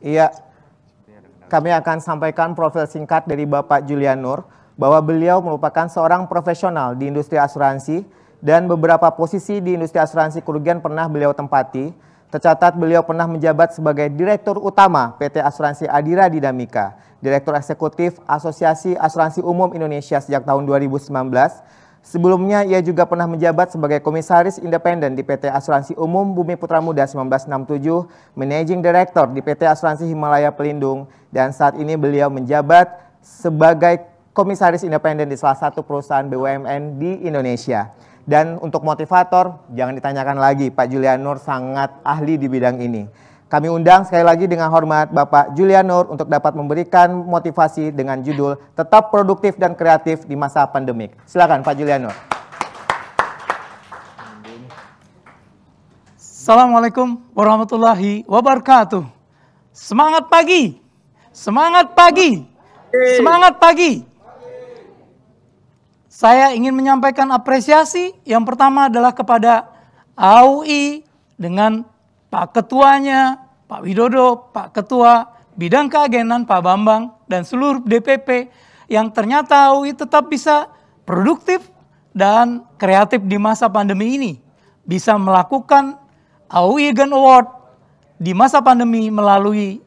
Iya, kami akan sampaikan profil singkat dari Bapak Julian Nur, bahwa beliau merupakan seorang profesional di industri asuransi dan beberapa posisi di industri asuransi kerugian pernah beliau tempati. Tercatat beliau pernah menjabat sebagai Direktur Utama PT Asuransi Adira Dinamika, Direktur Eksekutif Asosiasi Asuransi Umum Indonesia sejak tahun 2019. Sebelumnya ia juga pernah menjabat sebagai Komisaris Independen di PT Asuransi Umum Bumi Putra Muda 1967, Managing Director di PT Asuransi Himalaya Pelindung, dan saat ini beliau menjabat sebagai Komisaris Independen di salah satu perusahaan BUMN di Indonesia. Dan untuk motivator, jangan ditanyakan lagi, Pak Julian Nur sangat ahli di bidang ini. Kami undang sekali lagi dengan hormat Bapak Julian Nur untuk dapat memberikan motivasi dengan judul Tetap Produktif dan Kreatif di Masa Pandemik. Silakan Pak Julian Nur. Assalamualaikum warahmatullahi wabarakatuh. Semangat pagi, semangat pagi, semangat pagi. Saya ingin menyampaikan apresiasi. Yang pertama adalah kepada AUI dengan Pak Ketuanya, Pak Widodo, Pak Ketua Bidang Keagenan, Pak Bambang, dan seluruh DPP yang ternyata AUI tetap bisa produktif dan kreatif di masa pandemi ini. Bisa melakukan AUI Agent Award di masa pandemi melalui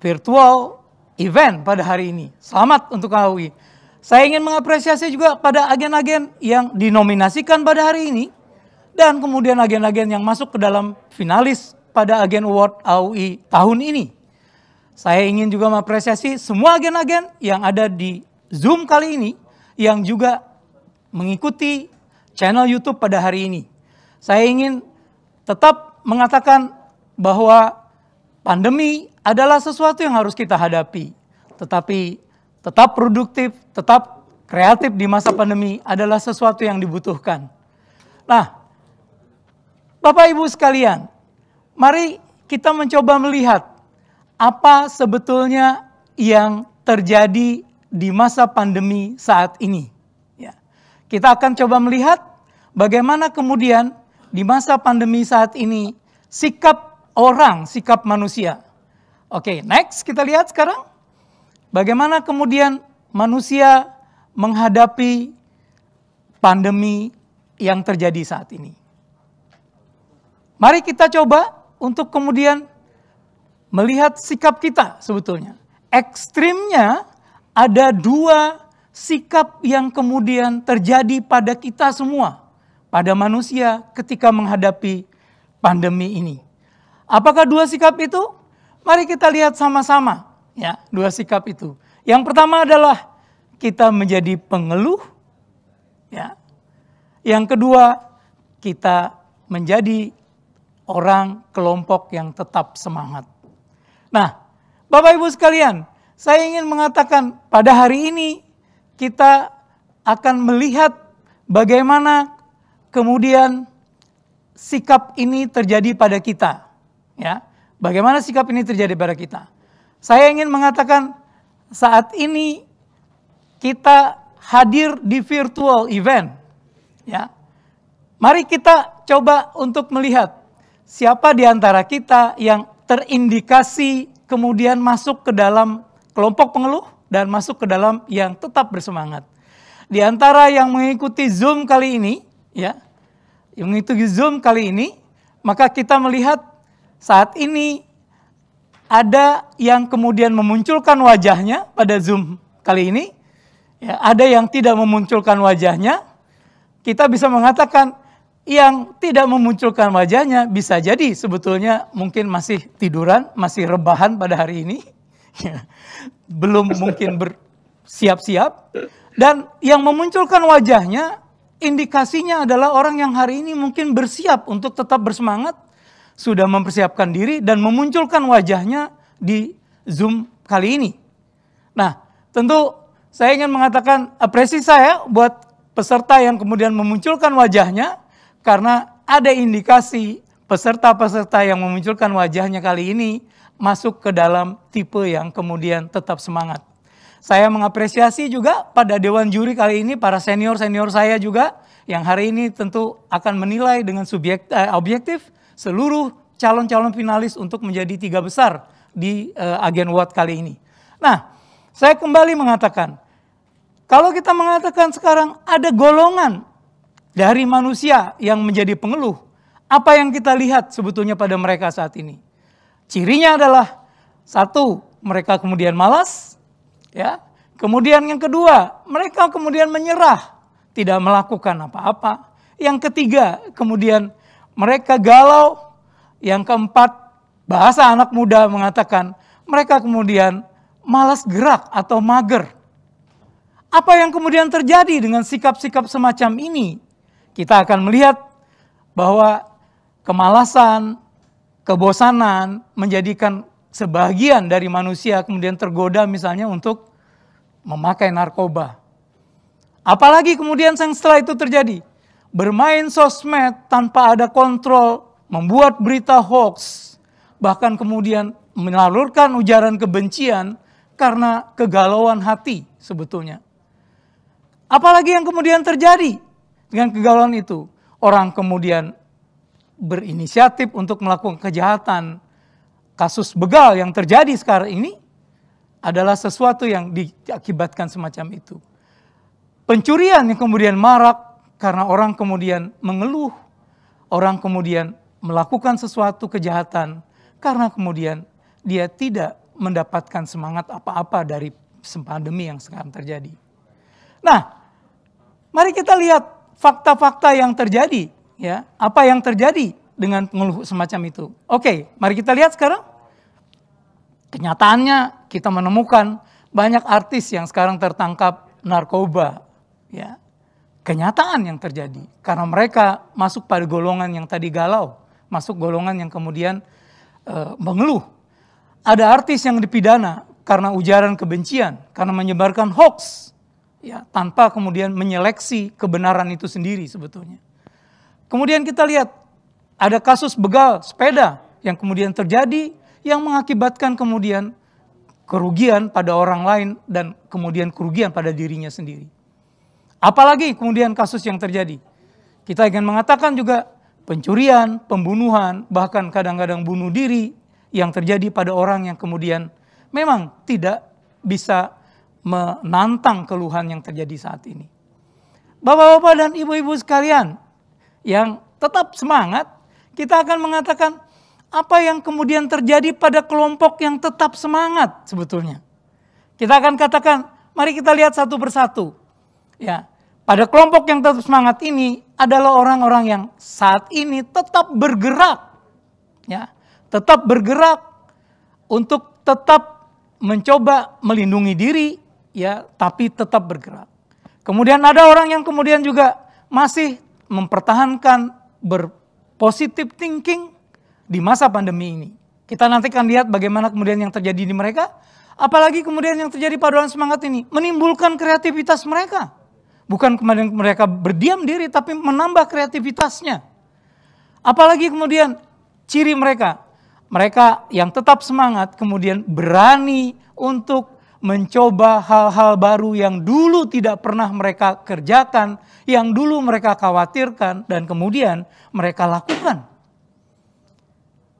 virtual event pada hari ini. Selamat untuk AUI. Saya ingin mengapresiasi juga pada agen-agen yang dinominasikan pada hari ini dan kemudian agen-agen yang masuk ke dalam finalis pada Agen Award AUI tahun ini. Saya ingin juga mengapresiasi semua agen-agen yang ada di Zoom kali ini yang juga mengikuti channel YouTube pada hari ini. Saya ingin tetap mengatakan bahwa pandemi adalah sesuatu yang harus kita hadapi, tetapi tetap produktif, tetap kreatif di masa pandemi adalah sesuatu yang dibutuhkan. Nah, Bapak Ibu sekalian, mari kita mencoba melihat apa sebetulnya yang terjadi di masa pandemi saat ini. Ya. Kita akan coba melihat bagaimana kemudian di masa pandemi saat ini sikap orang, sikap manusia. Oke, next kita lihat sekarang. Bagaimana kemudian manusia menghadapi pandemi yang terjadi saat ini. Mari kita coba untuk kemudian melihat sikap kita sebetulnya. Ekstrimnya ada dua sikap yang kemudian terjadi pada kita semua. Pada manusia ketika menghadapi pandemi ini. Apakah dua sikap itu? Mari kita lihat sama-sama. Ya, dua sikap itu. Yang pertama adalah kita menjadi pengeluh. Ya. Yang kedua, kita menjadi orang kelompok yang tetap semangat. Nah, Bapak Ibu sekalian, saya ingin mengatakan pada hari ini kita akan melihat bagaimana kemudian sikap ini terjadi pada kita. Ya, bagaimana sikap ini terjadi pada kita. Saya ingin mengatakan saat ini kita hadir di virtual event. Ya. Mari kita coba untuk melihat siapa di antara kita yang terindikasi kemudian masuk ke dalam kelompok pengeluh dan masuk ke dalam yang tetap bersemangat. Di antara yang mengikuti Zoom kali ini, ya, yang mengikuti Zoom kali ini, maka kita melihat saat ini ada yang kemudian memunculkan wajahnya pada Zoom kali ini. Ya, ada yang tidak memunculkan wajahnya. Kita bisa mengatakan yang tidak memunculkan wajahnya bisa jadi sebetulnya mungkin masih tiduran, masih rebahan pada hari ini. Ya, belum mungkin bersiap-siap. Dan yang memunculkan wajahnya indikasinya adalah orang yang hari ini mungkin bersiap untuk tetap bersemangat. Sudah mempersiapkan diri dan memunculkan wajahnya di Zoom kali ini. Nah, tentu saya ingin mengatakan apresiasi saya buat peserta yang kemudian memunculkan wajahnya, karena ada indikasi peserta-peserta yang memunculkan wajahnya kali ini masuk ke dalam tipe yang kemudian tetap semangat. Saya mengapresiasi juga pada Dewan Juri kali ini, para senior-senior saya juga, yang hari ini tentu akan menilai dengan objektif seluruh calon-calon finalis untuk menjadi 3 besar di Agen Award kali ini. Nah, saya kembali mengatakan, kalau kita mengatakan sekarang ada golongan dari manusia yang menjadi pengeluh, apa yang kita lihat sebetulnya pada mereka saat ini? Cirinya adalah, 1, mereka kemudian malas, ya. Kemudian yang kedua, mereka kemudian menyerah, tidak melakukan apa-apa. Yang ketiga, kemudian mereka galau. Yang keempat, bahasa anak muda mengatakan, mereka kemudian malas gerak atau mager. Apa yang kemudian terjadi dengan sikap-sikap semacam ini? Kita akan melihat bahwa kemalasan, kebosanan menjadikan sebagian dari manusia kemudian tergoda misalnya untuk memakai narkoba. Apalagi kemudian yang setelah itu terjadi, bermain sosmed tanpa ada kontrol, membuat berita hoax, bahkan kemudian menyalurkan ujaran kebencian karena kegalauan hati sebetulnya. Apalagi yang kemudian terjadi dengan kegalauan itu, orang kemudian berinisiatif untuk melakukan kejahatan. Kasus begal yang terjadi sekarang ini adalah sesuatu yang diakibatkan semacam itu. Pencurian yang kemudian marak karena orang kemudian mengeluh, orang kemudian melakukan sesuatu kejahatan karena kemudian dia tidak mendapatkan semangat apa-apa dari pandemi yang sekarang terjadi. Nah, mari kita lihat fakta-fakta yang terjadi, ya. Apa yang terjadi dengan pengeluh semacam itu? Oke, mari kita lihat sekarang. Kenyataannya kita menemukan banyak artis yang sekarang tertangkap narkoba, ya. Kenyataan yang terjadi karena mereka masuk pada golongan yang tadi galau, masuk golongan yang kemudian mengeluh. Ada artis yang dipidana karena ujaran kebencian, karena menyebarkan hoax, ya, tanpa kemudian menyeleksi kebenaran itu sendiri sebetulnya. Kemudian kita lihat ada kasus begal sepeda yang kemudian terjadi, yang mengakibatkan kemudian kerugian pada orang lain dan kemudian kerugian pada dirinya sendiri. Apalagi kemudian kasus yang terjadi. Kita ingin mengatakan juga pencurian, pembunuhan, bahkan kadang-kadang bunuh diri yang terjadi pada orang yang kemudian memang tidak bisa menantang keluhan yang terjadi saat ini. Bapak-bapak dan ibu-ibu sekalian yang tetap semangat, kita akan mengatakan apa yang kemudian terjadi pada kelompok yang tetap semangat sebetulnya. Kita akan katakan, mari kita lihat satu persatu. Ya, pada kelompok yang tetap semangat ini adalah orang-orang yang saat ini tetap bergerak. Ya, tetap bergerak untuk tetap mencoba melindungi diri, ya, tapi tetap bergerak. Kemudian ada orang yang kemudian juga masih mempertahankan berpositive thinking di masa pandemi ini. Kita nanti akan lihat bagaimana kemudian yang terjadi di mereka. Apalagi kemudian yang terjadi pada orang semangat ini menimbulkan kreativitas mereka. Bukan kemudian mereka berdiam diri tapi menambah kreativitasnya. Apalagi kemudian ciri mereka. Mereka yang tetap semangat kemudian berani untuk mencoba hal-hal baru yang dulu tidak pernah mereka kerjakan, yang dulu mereka khawatirkan dan kemudian mereka lakukan.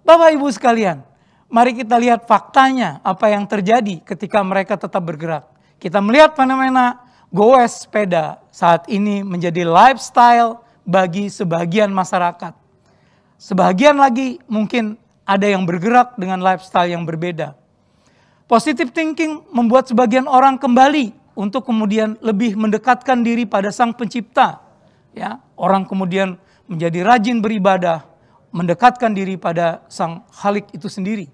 Bapak Ibu sekalian, mari kita lihat faktanya apa yang terjadi ketika mereka tetap bergerak. Kita melihat fenomena goes sepeda saat ini menjadi lifestyle bagi sebagian masyarakat. Sebagian lagi mungkin ada yang bergerak dengan lifestyle yang berbeda. Positive thinking membuat sebagian orang kembali untuk kemudian lebih mendekatkan diri pada Sang Pencipta. Ya, orang kemudian menjadi rajin beribadah, mendekatkan diri pada Sang Khalik itu sendiri.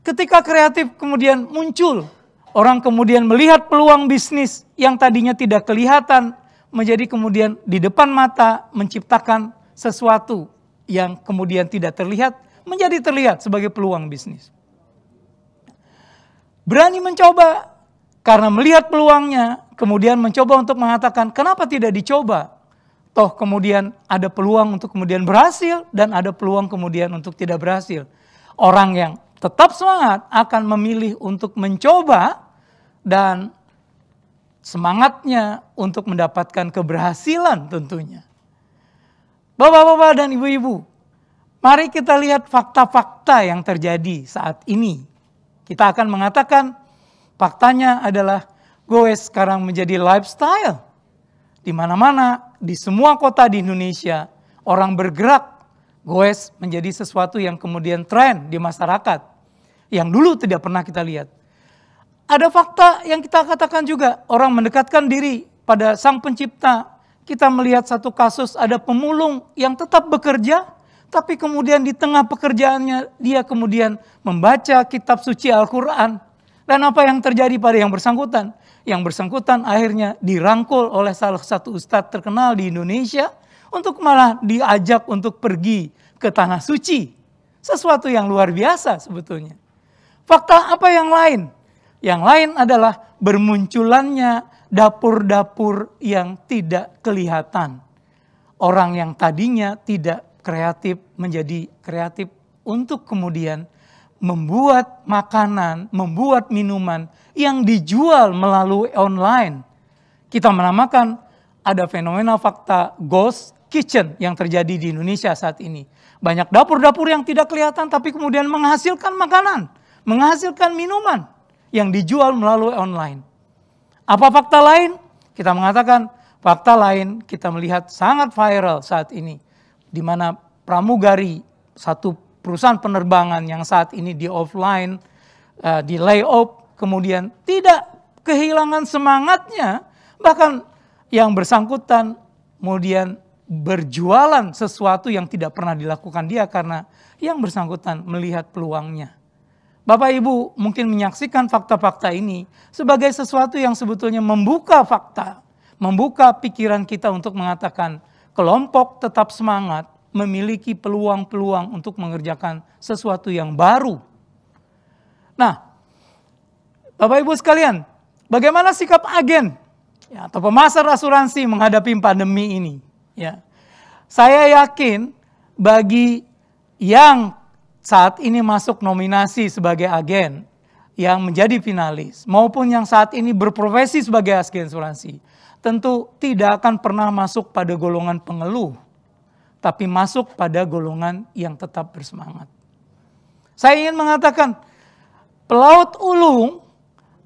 Ketika kreatif kemudian muncul, orang kemudian melihat peluang bisnis yang tadinya tidak kelihatan, menjadi kemudian di depan mata menciptakan sesuatu yang kemudian tidak terlihat, menjadi terlihat sebagai peluang bisnis. Berani mencoba, karena melihat peluangnya, kemudian mencoba untuk mengatakan, kenapa tidak dicoba? Toh kemudian ada peluang untuk kemudian berhasil dan ada peluang kemudian untuk tidak berhasil. Orang yang tetap semangat akan memilih untuk mencoba dan semangatnya untuk mendapatkan keberhasilan tentunya. Bapak-bapak dan ibu-ibu, Mari kita lihat fakta-fakta yang terjadi saat ini. Kita akan mengatakan faktanya adalah goes sekarang menjadi lifestyle. Di mana-mana, di semua kota di Indonesia, orang bergerak. Goes menjadi sesuatu yang kemudian tren di masyarakat. Yang dulu tidak pernah kita lihat. Ada fakta yang kita katakan juga, orang mendekatkan diri pada Sang Pencipta. Kita melihat satu kasus ada pemulung yang tetap bekerja, tapi kemudian di tengah pekerjaannya dia kemudian membaca kitab suci Al-Quran. Dan apa yang terjadi pada yang bersangkutan? Yang bersangkutan akhirnya dirangkul oleh salah satu ustadz terkenal di Indonesia untuk malah diajak untuk pergi ke tanah suci. Sesuatu yang luar biasa sebetulnya. Fakta apa yang lain? Yang lain adalah bermunculannya dapur-dapur yang tidak kelihatan. Orang yang tadinya tidak kreatif menjadi kreatif untuk kemudian membuat makanan, membuat minuman yang dijual melalui online. Kita menamakan ada fenomena fakta ghost kitchen yang terjadi di Indonesia saat ini. Banyak dapur-dapur yang tidak kelihatan tapi kemudian menghasilkan makanan, menghasilkan minuman yang dijual melalui online. Apa fakta lain? Kita mengatakan fakta lain kita melihat sangat viral saat ini. Di mana pramugari, satu perusahaan penerbangan yang saat ini di offline, di layoff, kemudian tidak kehilangan semangatnya, bahkan yang bersangkutan kemudian berjualan sesuatu yang tidak pernah dilakukan dia karena yang bersangkutan melihat peluangnya. Bapak Ibu mungkin menyaksikan fakta-fakta ini sebagai sesuatu yang sebetulnya membuka fakta, membuka pikiran kita untuk mengatakan kelompok tetap semangat, memiliki peluang-peluang untuk mengerjakan sesuatu yang baru. Nah, Bapak Ibu sekalian, bagaimana sikap agen atau pemasar asuransi menghadapi pandemi ini? Ya, saya yakin bagi yang saat ini masuk nominasi sebagai agen yang menjadi finalis maupun yang saat ini berprofesi sebagai agen asuransi, tentu tidak akan pernah masuk pada golongan pengeluh, tapi masuk pada golongan yang tetap bersemangat. Saya ingin mengatakan, pelaut ulung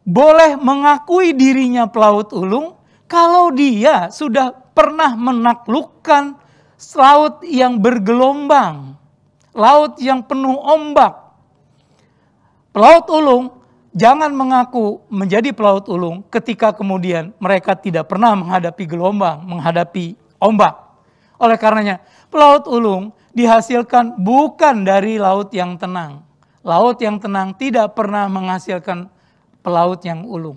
boleh mengakui dirinya pelaut ulung kalau dia sudah pernah menaklukkan laut yang bergelombang, laut yang penuh ombak. Pelaut ulung jangan mengaku menjadi pelaut ulung ketika kemudian mereka tidak pernah menghadapi gelombang, menghadapi ombak. Oleh karenanya, pelaut ulung dihasilkan bukan dari laut yang tenang. Laut yang tenang tidak pernah menghasilkan pelaut yang ulung.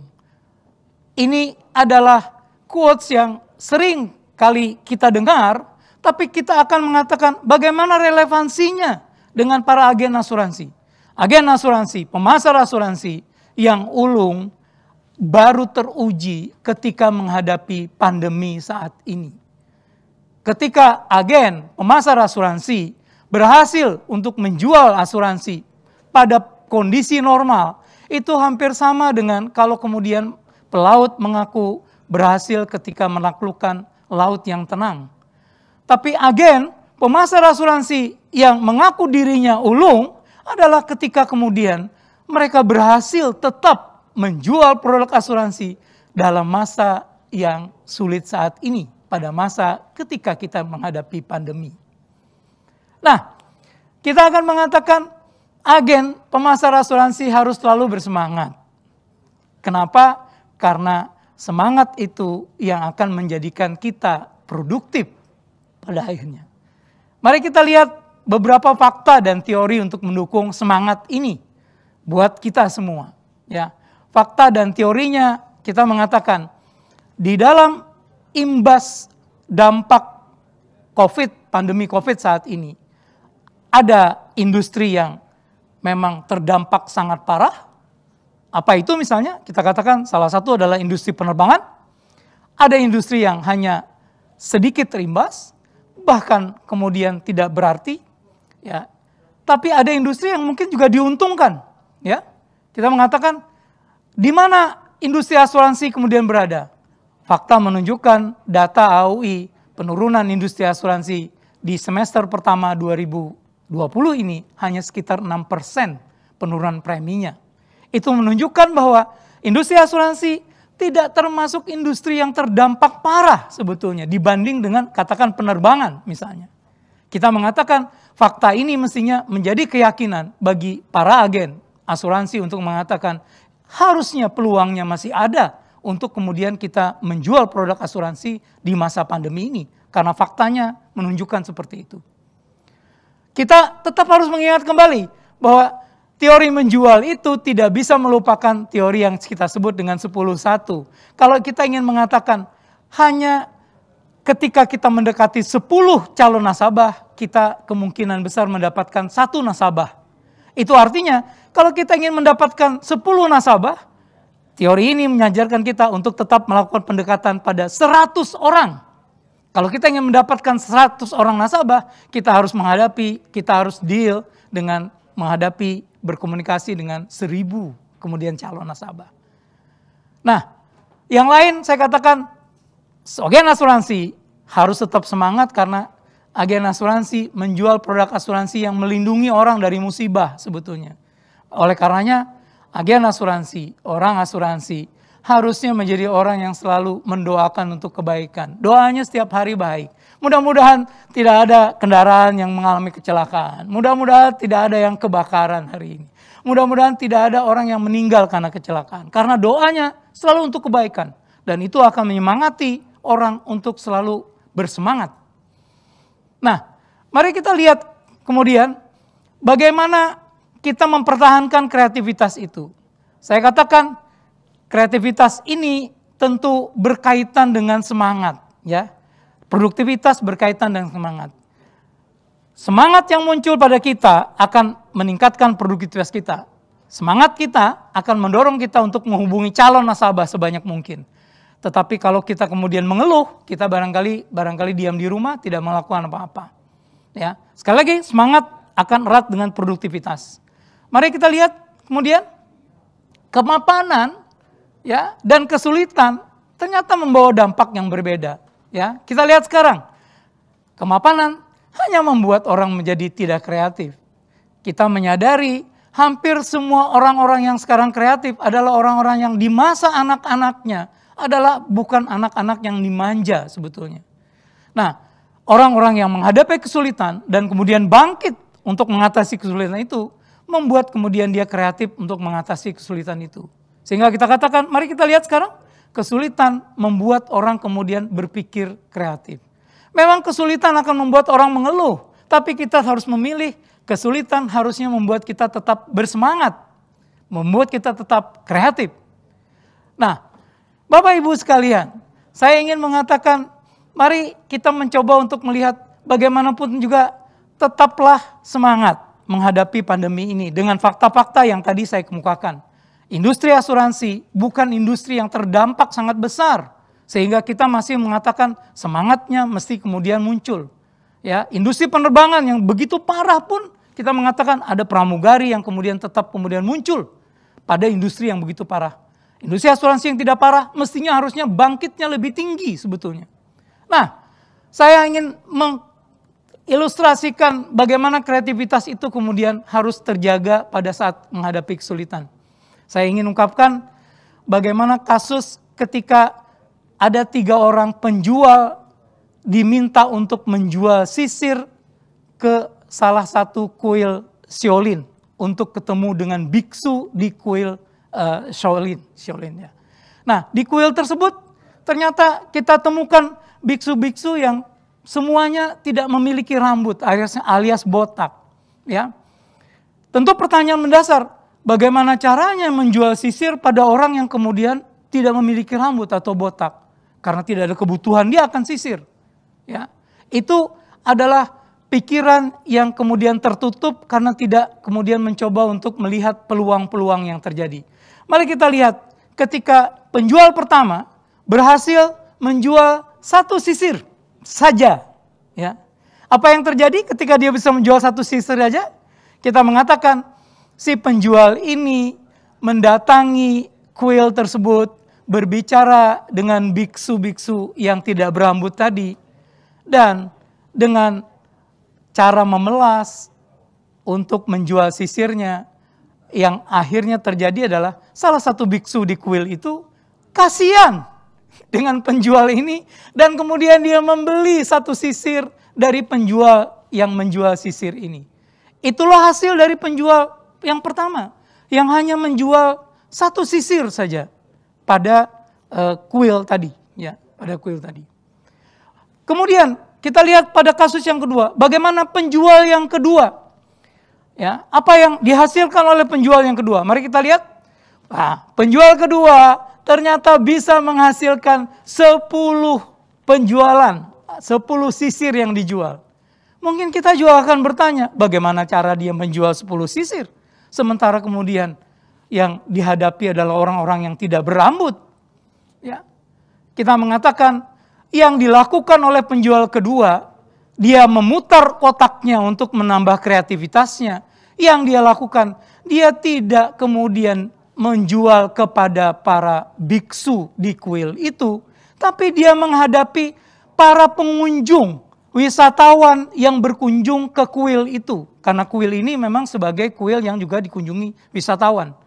Ini adalah quotes yang sering kali kita dengar, tapi kita akan mengatakan bagaimana relevansinya dengan para agen asuransi. Agen asuransi, pemasar asuransi yang ulung baru teruji ketika menghadapi pandemi saat ini. Ketika agen pemasar asuransi berhasil untuk menjual asuransi pada kondisi normal, itu hampir sama dengan kalau kemudian pelaut mengaku berhasil ketika menaklukkan laut yang tenang. Tapi agen pemasar asuransi yang mengaku dirinya ulung adalah ketika kemudian mereka berhasil tetap menjual produk asuransi dalam masa yang sulit saat ini, pada masa ketika kita menghadapi pandemi. Nah, kita akan mengatakan agen pemasar asuransi harus selalu bersemangat. Kenapa? Karena semangat itu yang akan menjadikan kita produktif pada akhirnya. Mari kita lihat beberapa fakta dan teori untuk mendukung semangat ini buat kita semua. Ya, fakta dan teorinya kita mengatakan di dalam imbas dampak COVID, pandemi COVID saat ini, ada industri yang memang terdampak sangat parah. Apa itu misalnya? Kita katakan salah satu adalah industri penerbangan. Ada industri yang hanya sedikit terimbas, bahkan kemudian tidak berarti. Ya, tapi ada industri yang mungkin juga diuntungkan. Ya, kita mengatakan di mana industri asuransi kemudian berada. Fakta menunjukkan data AUI penurunan industri asuransi di semester pertama 2020 2020 ini hanya sekitar 6% penurunan preminya. Itu menunjukkan bahwa industri asuransi tidak termasuk industri yang terdampak parah sebetulnya dibanding dengan katakan penerbangan misalnya. Kita mengatakan fakta ini mestinya menjadi keyakinan bagi para agen asuransi untuk mengatakan harusnya peluangnya masih ada untuk kemudian kita menjual produk asuransi di masa pandemi ini. Karena faktanya menunjukkan seperti itu. Kita tetap harus mengingat kembali bahwa teori menjual itu tidak bisa melupakan teori yang kita sebut dengan 10-1. Kalau kita ingin mengatakan hanya ketika kita mendekati 10 calon nasabah, kita kemungkinan besar mendapatkan 1 nasabah. Itu artinya kalau kita ingin mendapatkan 10 nasabah, teori ini mengajarkan kita untuk tetap melakukan pendekatan pada 100 orang. Kalau kita ingin mendapatkan 100 orang nasabah, kita harus deal dengan menghadapi berkomunikasi dengan 1000 kemudian calon nasabah. Nah, yang lain saya katakan agen asuransi harus tetap semangat karena agen asuransi menjual produk asuransi yang melindungi orang dari musibah sebetulnya. Oleh karenanya agen asuransi, orang asuransi harusnya menjadi orang yang selalu mendoakan untuk kebaikan. Doanya setiap hari baik. Mudah-mudahan tidak ada kendaraan yang mengalami kecelakaan. Mudah-mudahan tidak ada yang kebakaran hari ini. Mudah-mudahan tidak ada orang yang meninggal karena kecelakaan. Karena doanya selalu untuk kebaikan. Dan itu akan menyemangati orang untuk selalu bersemangat. Nah, mari kita lihat kemudian bagaimana kita mempertahankan kreativitas itu. Saya katakan kreativitas ini tentu berkaitan dengan semangat, ya. Produktivitas berkaitan dengan semangat. Semangat yang muncul pada kita akan meningkatkan produktivitas kita. Semangat kita akan mendorong kita untuk menghubungi calon nasabah sebanyak mungkin. Tetapi kalau kita kemudian mengeluh, kita barangkali diam di rumah, tidak melakukan apa-apa. Ya, sekali lagi semangat akan erat dengan produktivitas. Mari kita lihat kemudian kemapanan, ya, dan kesulitan ternyata membawa dampak yang berbeda. Ya, kita lihat sekarang, kemapanan hanya membuat orang menjadi tidak kreatif. Kita menyadari hampir semua orang-orang yang sekarang kreatif adalah orang-orang yang di masa anak-anaknya adalah bukan anak-anak yang dimanja sebetulnya. Nah, orang-orang yang menghadapi kesulitan dan kemudian bangkit untuk mengatasi kesulitan itu membuat kemudian dia kreatif untuk mengatasi kesulitan itu. Sehingga kita katakan, mari kita lihat sekarang, kesulitan membuat orang kemudian berpikir kreatif. Memang kesulitan akan membuat orang mengeluh, tapi kita harus memilih kesulitan harusnya membuat kita tetap bersemangat, membuat kita tetap kreatif. Nah, Bapak Ibu sekalian, saya ingin mengatakan, mari kita mencoba untuk melihat bagaimanapun juga tetaplah semangat menghadapi pandemi ini dengan fakta-fakta yang tadi saya kemukakan. Industri asuransi bukan industri yang terdampak sangat besar, sehingga kita masih mengatakan semangatnya mesti kemudian muncul. Ya, industri penerbangan yang begitu parah pun kita mengatakan ada pramugari yang kemudian tetap kemudian muncul pada industri yang begitu parah. Industri asuransi yang tidak parah mestinya harusnya bangkitnya lebih tinggi sebetulnya. Nah, saya ingin mengilustrasikan bagaimana kreativitas itu kemudian harus terjaga pada saat menghadapi kesulitan. Saya ingin ungkapkan bagaimana kasus ketika ada 3 orang penjual diminta untuk menjual sisir ke salah satu kuil Shaolin untuk ketemu dengan biksu di kuil Shaolin ya. Nah, di kuil tersebut ternyata kita temukan biksu-biksu yang semuanya tidak memiliki rambut alias botak, ya. Tentu pertanyaan mendasar, bagaimana caranya menjual sisir pada orang yang kemudian tidak memiliki rambut atau botak? Karena tidak ada kebutuhan dia akan sisir. Ya, itu adalah pikiran yang kemudian tertutup karena tidak kemudian mencoba untuk melihat peluang-peluang yang terjadi. Mari kita lihat ketika penjual pertama berhasil menjual 1 sisir saja. Ya, apa yang terjadi ketika dia bisa menjual 1 sisir saja? Kita mengatakan si penjual ini mendatangi kuil tersebut, berbicara dengan biksu-biksu yang tidak berambut tadi, dan dengan cara memelas, untuk menjual sisirnya. Yang akhirnya terjadi adalah salah satu biksu di kuil itu kasihan dengan penjual ini, dan kemudian dia membeli satu sisir dari penjual yang menjual sisir ini. Itulah hasil dari penjual yang pertama, yang hanya menjual satu sisir saja pada kuil tadi, ya, pada kuil tadi. Kemudian kita lihat pada kasus yang kedua, bagaimana penjual yang kedua. Ya, apa yang dihasilkan oleh penjual yang kedua? Mari kita lihat. Nah, penjual kedua ternyata bisa menghasilkan 10 penjualan, 10 sisir yang dijual. Mungkin kita juga akan bertanya, bagaimana cara dia menjual 10 sisir? Sementara kemudian yang dihadapi adalah orang-orang yang tidak berambut. Ya. Kita mengatakan yang dilakukan oleh penjual kedua, dia memutar kotaknya untuk menambah kreativitasnya. Yang dia lakukan, dia tidak kemudian menjual kepada para biksu di kuil itu, tapi dia menghadapi para pengunjung, wisatawan yang berkunjung ke kuil itu. Karena kuil ini memang sebagai kuil yang juga dikunjungi wisatawan.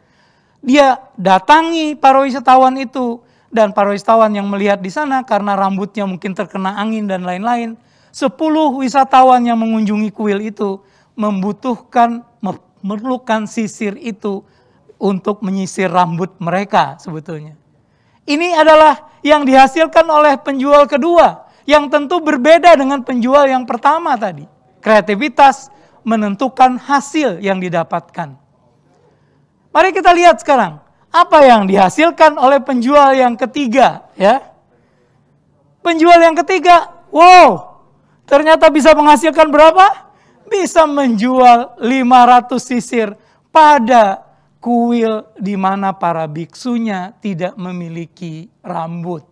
Dia datangi para wisatawan itu, dan para wisatawan yang melihat di sana karena rambutnya mungkin terkena angin dan lain-lain. 10 wisatawan yang mengunjungi kuil itu memerlukan sisir itu untuk menyisir rambut mereka sebetulnya. Ini adalah yang dihasilkan oleh penjual kedua, yang tentu berbeda dengan penjual yang pertama tadi. Kreativitas menentukan hasil yang didapatkan. Mari kita lihat sekarang, apa yang dihasilkan oleh penjual yang ketiga, ya. Penjual yang ketiga, wow, ternyata bisa menghasilkan berapa? Bisa menjual 500 sisir pada kuil di mana para biksunya tidak memiliki rambut.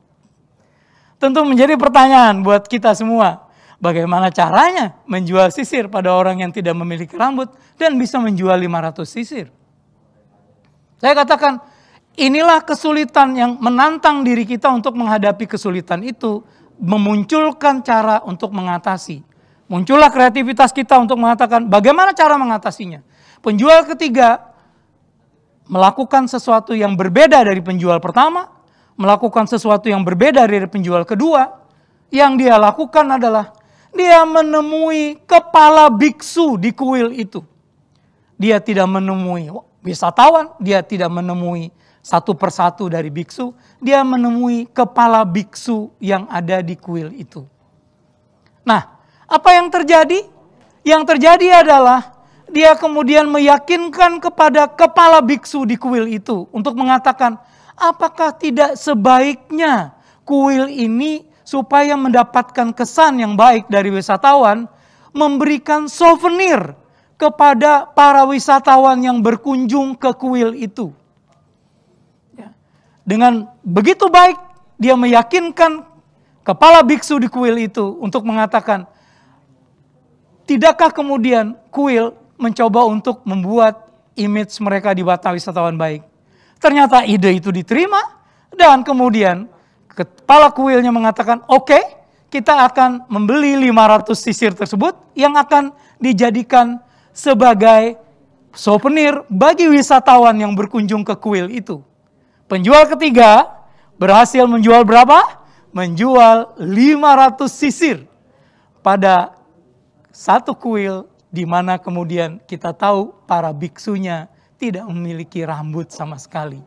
Tentu menjadi pertanyaan buat kita semua. Bagaimana caranya menjual sisir pada orang yang tidak memiliki rambut dan bisa menjual 500 sisir? Saya katakan, inilah kesulitan yang menantang diri kita untuk menghadapi kesulitan itu, memunculkan cara untuk mengatasi. Muncullah kreativitas kita untuk mengatakan bagaimana cara mengatasinya. Penjual ketiga melakukan sesuatu yang berbeda dari penjual pertama, melakukan sesuatu yang berbeda dari penjual kedua. Yang dia lakukan adalah dia menemui kepala biksu di kuil itu. Dia tidak menemui wisatawan, dia tidak menemui satu persatu dari biksu, dia menemui kepala biksu yang ada di kuil itu. Nah, apa yang terjadi? Yang terjadi adalah dia kemudian meyakinkan kepada kepala biksu di kuil itu untuk mengatakan, apakah tidak sebaiknya kuil ini supaya mendapatkan kesan yang baik dari wisatawan, memberikan souvenir kepada para wisatawan yang berkunjung ke kuil itu. Dengan begitu baik, dia meyakinkan kepala biksu di kuil itu untuk mengatakan, tidakkah kemudian kuil mencoba untuk membuat image mereka di mata wisatawan baik? Ternyata ide itu diterima, dan kemudian kepala kuilnya mengatakan, oke, kita akan membeli 500 sisir tersebut yang akan dijadikan sebagai souvenir bagi wisatawan yang berkunjung ke kuil itu. Penjual ketiga berhasil menjual berapa? Menjual 500 sisir pada satu kuil di mana kemudian kita tahu para biksunya tidak memiliki rambut sama sekali.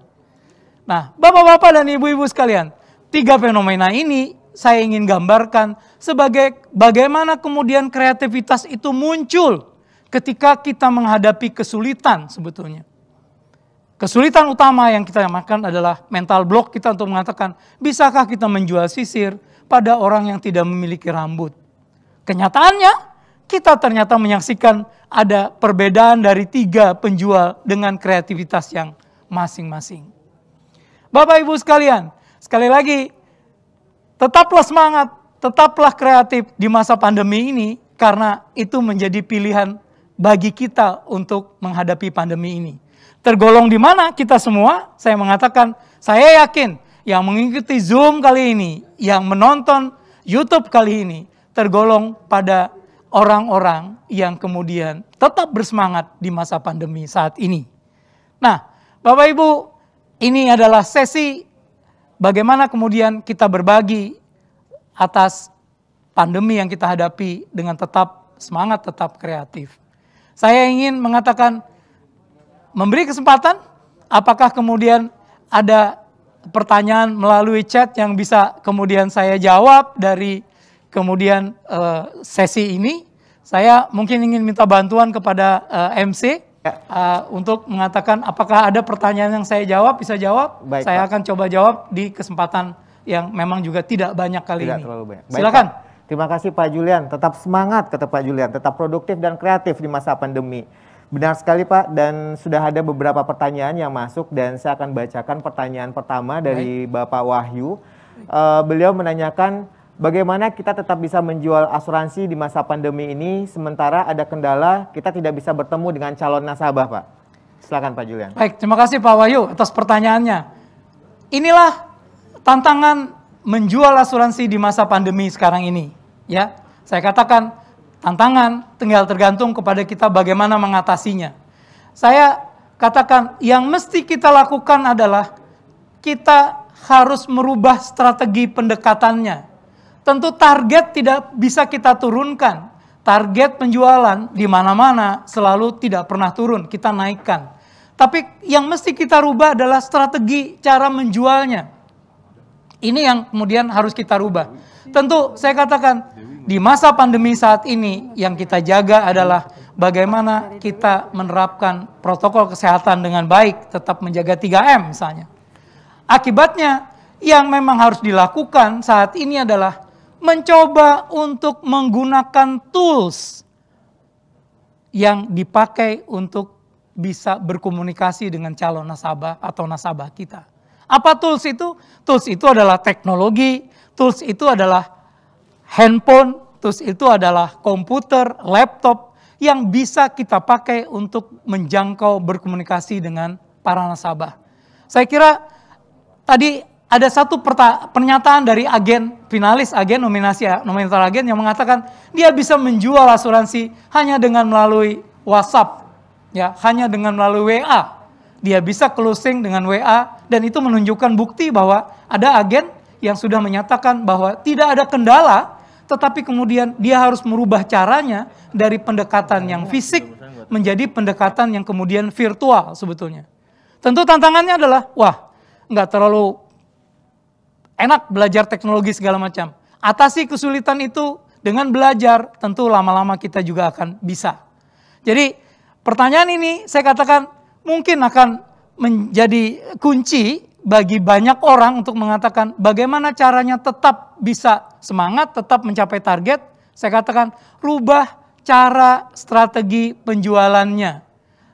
Nah, bapak-bapak dan ibu-ibu sekalian, 3 fenomena ini saya ingin gambarkan sebagai bagaimana kemudian kreativitas itu muncul ketika kita menghadapi kesulitan sebetulnya. Kesulitan utama yang kita makan adalah mental block kita untuk mengatakan, bisakah kita menjual sisir pada orang yang tidak memiliki rambut? Kenyataannya, kita ternyata menyaksikan ada perbedaan dari 3 penjual dengan kreativitas yang masing-masing. Bapak Ibu sekalian, sekali lagi, tetaplah semangat, tetaplah kreatif di masa pandemi ini, karena itu menjadi pilihan bagi kita untuk menghadapi pandemi ini. Tergolong di mana kita semua? Saya mengatakan, saya yakin yang mengikuti Zoom kali ini, yang menonton YouTube kali ini, tergolong pada orang-orang yang kemudian tetap bersemangat di masa pandemi saat ini. Nah, Bapak Ibu, ini adalah sesi bagaimana kemudian kita berbagi atas pandemi yang kita hadapi dengan tetap semangat, tetap kreatif. Saya ingin mengatakan, memberi kesempatan, apakah kemudian ada pertanyaan melalui chat yang bisa kemudian saya jawab dari kemudian sesi ini. Saya mungkin ingin minta bantuan kepada MC untuk mengatakan apakah ada pertanyaan yang saya jawab, bisa jawab. Baik, saya Pak. akan coba jawab di kesempatan yang memang juga tidak banyak kali Tidak ini. terlalu banyak. Baik, Silakan. Pak. Terima kasih Pak Julian. Tetap semangat kata Pak Julian. Tetap produktif dan kreatif di masa pandemi. Benar sekali Pak, dan sudah ada beberapa pertanyaan yang masuk dan saya akan bacakan pertanyaan pertama dari Bapak Wahyu. Beliau menanyakan bagaimana kita tetap bisa menjual asuransi di masa pandemi ini sementara ada kendala kita tidak bisa bertemu dengan calon nasabah Pak. Silakan Pak Julian. Baik, terima kasih Pak Wahyu atas pertanyaannya. Inilah tantangan menjual asuransi di masa pandemi sekarang ini. Ya, saya katakan tantangan tinggal tergantung kepada kita bagaimana mengatasinya. Saya katakan yang mesti kita lakukan adalah kita harus merubah strategi pendekatannya. Tentu target tidak bisa kita turunkan. Target penjualan di mana-mana selalu tidak pernah turun, kita naikkan. Tapi yang mesti kita rubah adalah strategi cara menjualnya. Ini yang kemudian harus kita rubah. Tentu saya katakan di masa pandemi saat ini yang kita jaga adalah bagaimana kita menerapkan protokol kesehatan dengan baik, tetap menjaga 3M misalnya. Akibatnya yang memang harus dilakukan saat ini adalah mencoba untuk menggunakan tools yang dipakai untuk bisa berkomunikasi dengan calon nasabah atau nasabah kita. Apa tools itu? Tools itu adalah teknologi, tools itu adalah handphone, tools itu adalah komputer, laptop yang bisa kita pakai untuk menjangkau berkomunikasi dengan para nasabah. Saya kira tadi ada satu pernyataan dari agen finalis, agen nominator agen yang mengatakan dia bisa menjual asuransi hanya dengan melalui WhatsApp, ya, hanya dengan melalui WA. Dia bisa closing dengan WA dan itu menunjukkan bukti bahwa ada agen yang sudah menyatakan bahwa tidak ada kendala, tetapi kemudian dia harus merubah caranya dari pendekatan yang fisik menjadi pendekatan yang kemudian virtual sebetulnya. Tentu tantangannya adalah, wah, nggak terlalu enak belajar teknologi segala macam. Atasi kesulitan itu dengan belajar, tentu lama-lama kita juga akan bisa. Jadi pertanyaan ini saya katakan mungkin akan menjadi kunci bagi banyak orang untuk mengatakan bagaimana caranya tetap bisa semangat, tetap mencapai target. Saya katakan rubah cara strategi penjualannya.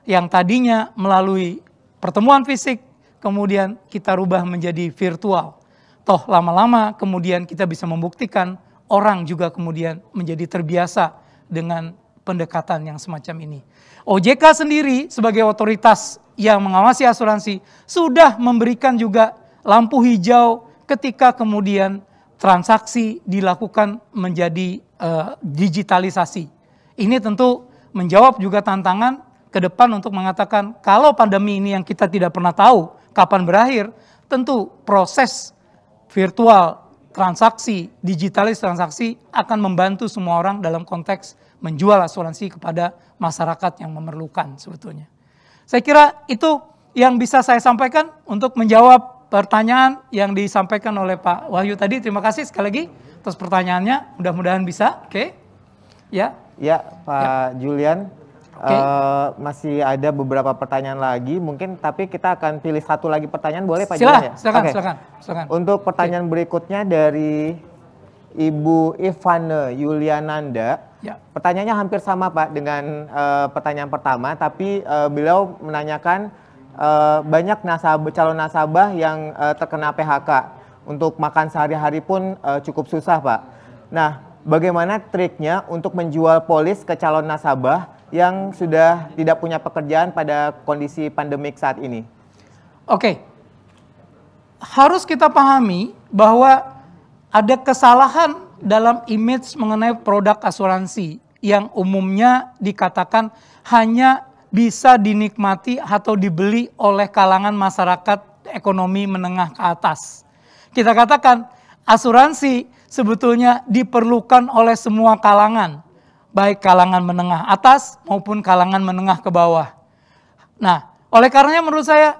Yang tadinya melalui pertemuan fisik, kemudian kita rubah menjadi virtual. Toh lama-lama kemudian kita bisa membuktikan orang juga kemudian menjadi terbiasa dengan pendekatan yang semacam ini. OJK sendiri sebagai otoritas yang mengawasi asuransi sudah memberikan juga lampu hijau ketika kemudian transaksi dilakukan menjadi digitalisasi. Ini tentu menjawab juga tantangan ke depan untuk mengatakan kalau pandemi ini yang kita tidak pernah tahu kapan berakhir, tentu proses virtual transaksi, digitalis transaksi akan membantu semua orang dalam konteks menjual asuransi kepada masyarakat yang memerlukan sebetulnya. Saya kira itu yang bisa saya sampaikan untuk menjawab pertanyaan yang disampaikan oleh Pak Wahyu tadi. Terima kasih sekali lagi atas pertanyaannya, mudah-mudahan bisa. Oke. Ya. Ya, Pak Julian. Masih ada beberapa pertanyaan lagi mungkin, tapi kita akan pilih satu lagi pertanyaan, boleh Pak Julian ya? Silakan. Untuk pertanyaan berikutnya dari Ibu Ivana Yuliananda. Ya. Pertanyaannya hampir sama Pak dengan pertanyaan pertama, tapi beliau menanyakan banyak calon nasabah yang terkena PHK. Untuk makan sehari-hari pun cukup susah Pak. Nah, bagaimana triknya untuk menjual polis ke calon nasabah yang sudah tidak punya pekerjaan pada kondisi pandemik saat ini? Oke, harus kita pahami bahwa ada kesalahan dalam image mengenai produk asuransi yang umumnya dikatakan hanya bisa dinikmati atau dibeli oleh kalangan masyarakat ekonomi menengah ke atas. Kita katakan asuransi sebetulnya diperlukan oleh semua kalangan, baik kalangan menengah atas maupun kalangan menengah ke bawah. Nah, oleh karenanya menurut saya,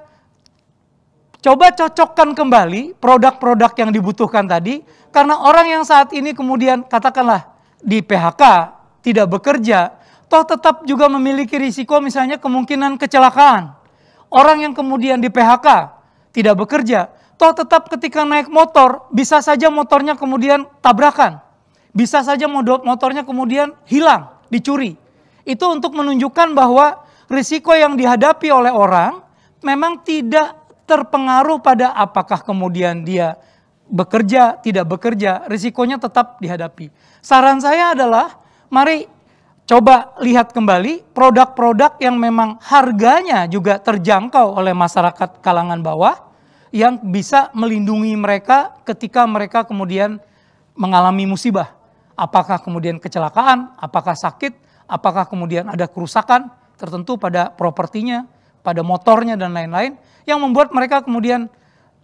coba cocokkan kembali produk-produk yang dibutuhkan tadi, karena orang yang saat ini kemudian katakanlah di PHK, tidak bekerja, toh tetap juga memiliki risiko misalnya kemungkinan kecelakaan. Orang yang kemudian di PHK, tidak bekerja, toh tetap ketika naik motor, bisa saja motornya kemudian tabrakan. Bisa saja motornya kemudian hilang, dicuri. Itu untuk menunjukkan bahwa risiko yang dihadapi oleh orang memang tidak terpengaruh pada apakah kemudian dia bekerja, tidak bekerja, risikonya tetap dihadapi. Saran saya adalah, mari coba lihat kembali produk-produk yang memang harganya juga terjangkau oleh masyarakat kalangan bawah, yang bisa melindungi mereka ketika mereka kemudian mengalami musibah. Apakah kemudian kecelakaan, apakah sakit, apakah kemudian ada kerusakan tertentu pada propertinya, pada motornya dan lain-lain, yang membuat mereka kemudian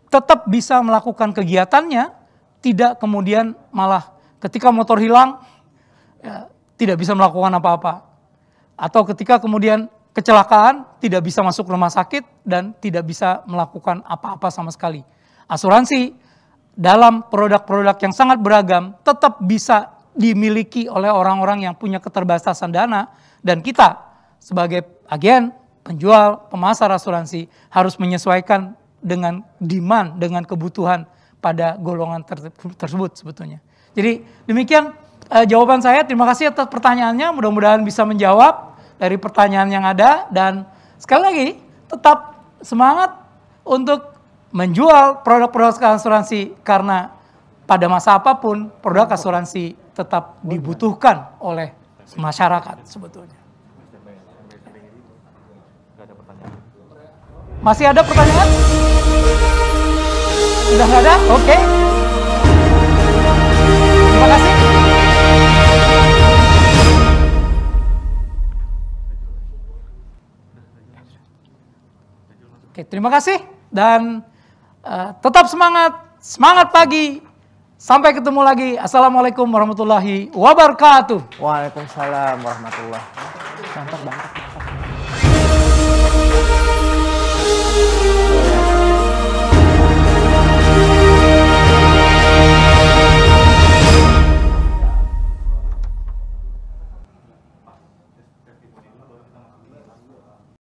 tetap bisa melakukan kegiatannya, tidak kemudian malah ketika motor hilang, ya, tidak bisa melakukan apa-apa. Atau ketika kemudian kecelakaan, tidak bisa masuk rumah sakit dan tidak bisa melakukan apa-apa sama sekali. Asuransi dalam produk-produk yang sangat beragam tetap bisa dimiliki oleh orang-orang yang punya keterbatasan dana, dan kita sebagai agen, penjual, pemasar asuransi harus menyesuaikan dengan demand, dengan kebutuhan pada golongan tersebut sebetulnya. Jadi demikian jawaban saya. Terima kasih atas pertanyaannya, mudah-mudahan bisa menjawab dari pertanyaan yang ada, dan sekali lagi tetap semangat untuk menjual produk-produk asuransi, karena pada masa apapun produk asuransi tetap dibutuhkan oleh masyarakat sebetulnya. Masih ada pertanyaan? Sudah nggak ada? Oke. Terima kasih. Oke, terima kasih dan tetap semangat, semangat pagi. Sampai ketemu lagi. Assalamualaikum warahmatullahi wabarakatuh. Waalaikumsalam warahmatullahi wabarakatuh. Mantap banget.